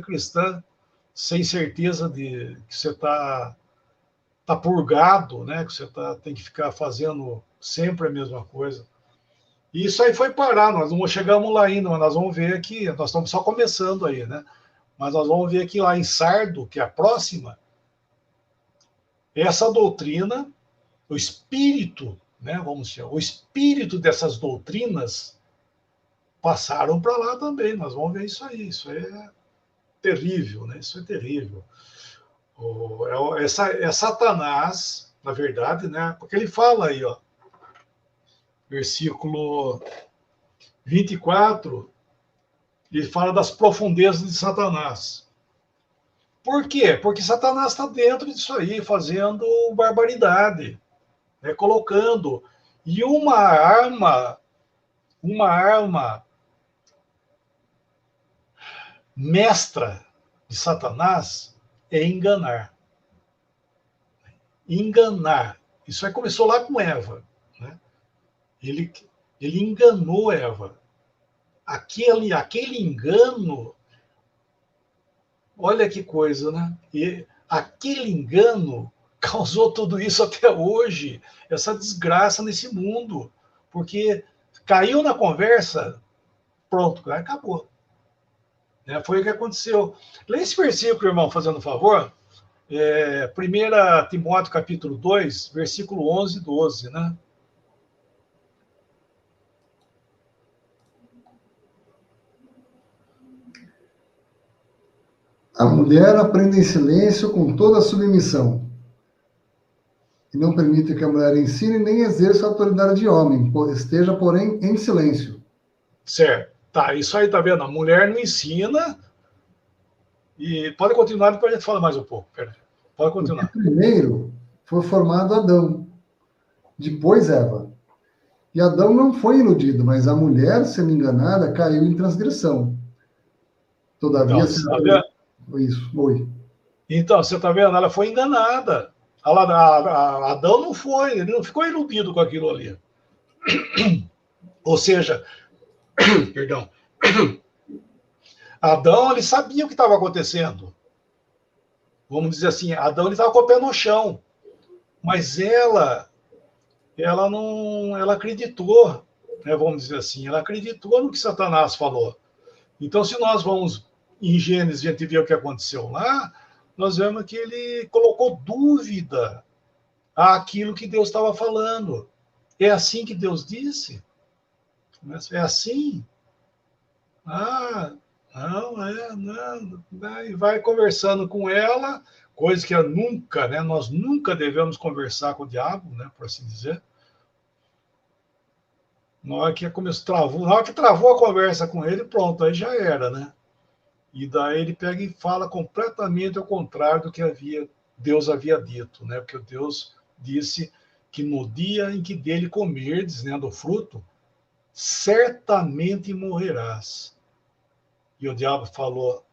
cristã sem certeza de que você está purgado, né? Que você tem que ficar fazendo sempre a mesma coisa. E isso aí foi parar, nós não chegamos lá ainda, mas nós vamos ver aqui, nós estamos só começando aí, né? Mas nós vamos ver aqui lá em Sardo, que é a próxima, essa doutrina, o espírito, né? Vamos dizer, o espírito dessas doutrinas passaram para lá também. Nós vamos ver isso aí. Isso é terrível, né? Isso é terrível. É Satanás, na verdade, né? Porque ele fala aí, ó, versículo 24, ele fala das profundezas de Satanás. Por quê? Porque Satanás está dentro disso aí, fazendo barbaridade, né? Colocando. E uma arma mestra de Satanás é enganar. Enganar. Isso aí começou lá com Eva, né? Ele enganou Eva. Aquele engano, olha que coisa, né? E aquele engano causou tudo isso até hoje, essa desgraça nesse mundo, porque caiu na conversa, pronto, acabou. Né? Foi o que aconteceu. Lê esse versículo, irmão, fazendo um favor. 1 Timóteo capítulo 2, versículo 11 e 12, né? A mulher aprende em silêncio com toda a submissão. E não permite que a mulher ensine nem exerça a autoridade de homem, esteja, porém, em silêncio. Certo. Tá, isso aí, tá vendo? A mulher não ensina. E pode continuar, depois a gente fala mais um pouco. Pode continuar. Porque primeiro foi formado Adão, depois Eva. E Adão não foi iludido, mas a mulher, sendo enganada, caiu em transgressão. Todavia, isso, oi. Então, você está vendo? Ela foi enganada. Adão não foi, ele não ficou iludido com aquilo ali. Ou seja, perdão, Adão, ele sabia o que estava acontecendo. Vamos dizer assim, Adão, ele estava com o pé no chão. Mas ela acreditou, né, vamos dizer assim, ela acreditou no que Satanás falou. Então, se nós vamos em Gênesis, a gente vê o que aconteceu lá, nós vemos que ele colocou dúvida àquilo que Deus estava falando. É assim que Deus disse? É assim? Ah, não. E vai conversando com ela, coisa que nunca, né? Nós nunca devemos conversar com o diabo, né? Por assim dizer. Na hora que travou a conversa com ele, pronto, aí já era, né? E daí ele pega e fala completamente ao contrário do que Deus havia dito, né? Porque Deus disse que no dia em que dele comerdes, né, do fruto, certamente morrerás. E o diabo falou,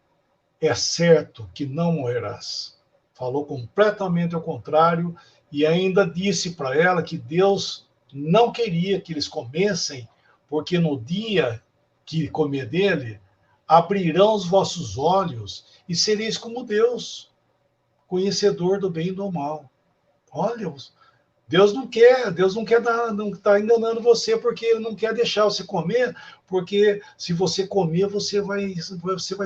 é certo que não morrerás. Falou completamente ao contrário e ainda disse para ela que Deus não queria que eles comessem, porque no dia que comer dele, abrirão os vossos olhos e sereis como Deus, conhecedor do bem e do mal. Olha, Deus não quer dar, não está enganando você porque ele não quer deixar você comer, porque se você comer, você vai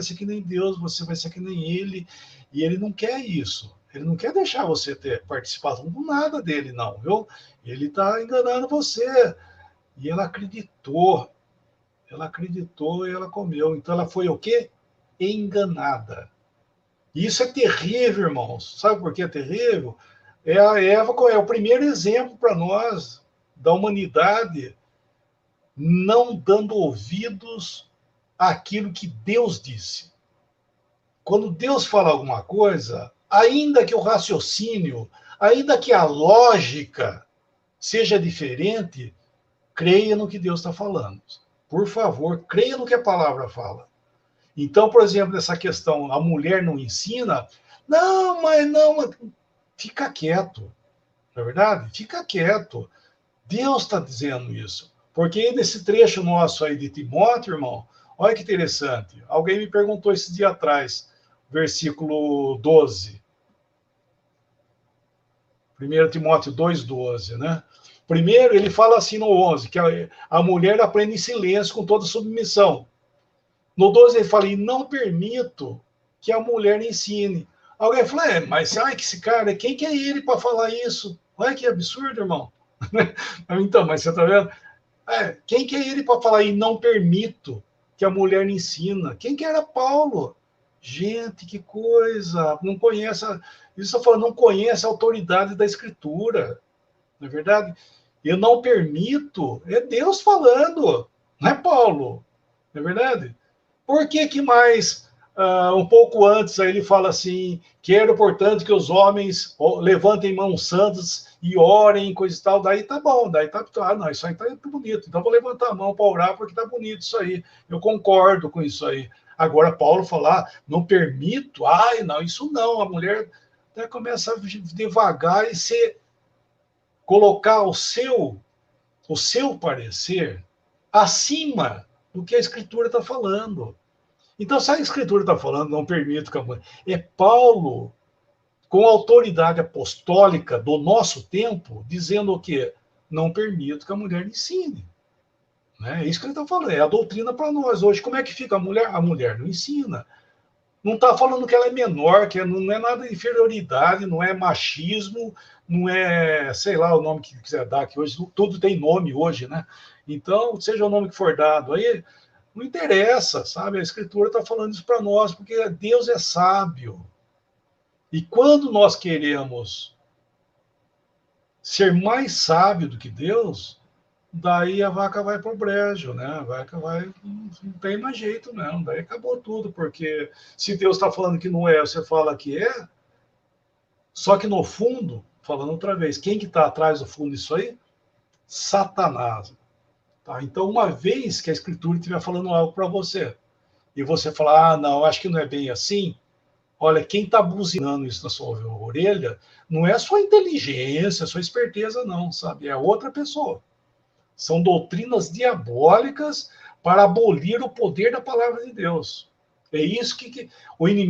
ser que nem Deus, você vai ser que nem ele, e ele não quer isso. Ele não quer deixar você ter participação com nada dele, não, viu? Ele está enganando você. E ela acreditou e ela comeu. Então ela foi o quê? Enganada. E isso é terrível, irmãos. Sabe por que é terrível? A Eva é o primeiro exemplo para nós da humanidade não dando ouvidos àquilo que Deus disse. Quando Deus fala alguma coisa, ainda que o raciocínio, ainda que a lógica seja diferente, creia no que Deus está falando. Por favor, creia no que a palavra fala. Então, por exemplo, nessa questão, a mulher não ensina, não, fica quieto, não é verdade? Fica quieto. Deus está dizendo isso. Porque nesse trecho nosso aí de Timóteo, irmão, olha que interessante. Alguém me perguntou esse dia atrás, versículo 12. 1 Timóteo 2,12, né? Primeiro, ele fala assim no 11, que a mulher aprende em silêncio com toda submissão. No 12, ele fala, e não permito que a mulher ensine. Alguém fala, mas ai, que esse cara, quem que é ele para falar isso? Olha que absurdo, irmão. Então, mas você está vendo? Quem que é ele para falar, e não permito que a mulher ensina? Quem que era Paulo? Gente, que coisa! Não conhece, isso eu falo, não conhece a autoridade da Escritura, não é verdade? Eu não permito, é Deus falando, não é Paulo, não é verdade? Por que mais, um pouco antes, aí ele fala assim, quero, portanto, que os homens levantem mãos santas e orem, coisa e tal, daí tá bom, daí tá, não, isso aí tá bonito, então vou levantar a mão para orar, porque tá bonito isso aí, eu concordo com isso aí. Agora, Paulo falar, não permito, não, isso não, a mulher até começa a devagar e colocar o seu parecer acima do que a Escritura está falando. Então, se a Escritura está falando, não permito que a mulher... É Paulo, com a autoridade apostólica do nosso tempo, dizendo o quê? Não permito que a mulher ensine. É isso que ele está falando, é a doutrina para nós. Hoje, como é que fica a mulher? A mulher não ensina. Não está falando que ela é menor, que não é nada de inferioridade, não é machismo, não é, sei lá, o nome que quiser dar, que hoje tudo tem nome hoje, né? Então, seja o nome que for dado, aí não interessa, sabe? A Escritura está falando isso para nós, porque Deus é sábio. E quando nós queremos ser mais sábio do que Deus, daí a vaca vai para o brejo, né? A vaca vai, não tem mais jeito, não. Daí acabou tudo, porque se Deus está falando que não é, você fala que é, só que no fundo, falando outra vez, quem que está atrás do fundo disso aí? Satanás. Tá? Então, uma vez que a Escritura estiver falando algo para você, e você falar, não, acho que não é bem assim, olha, quem está buzinando isso na sua orelha não é a sua inteligência, a sua esperteza, não, sabe? É outra pessoa. São doutrinas diabólicas para abolir o poder da palavra de Deus. É isso que o inimigo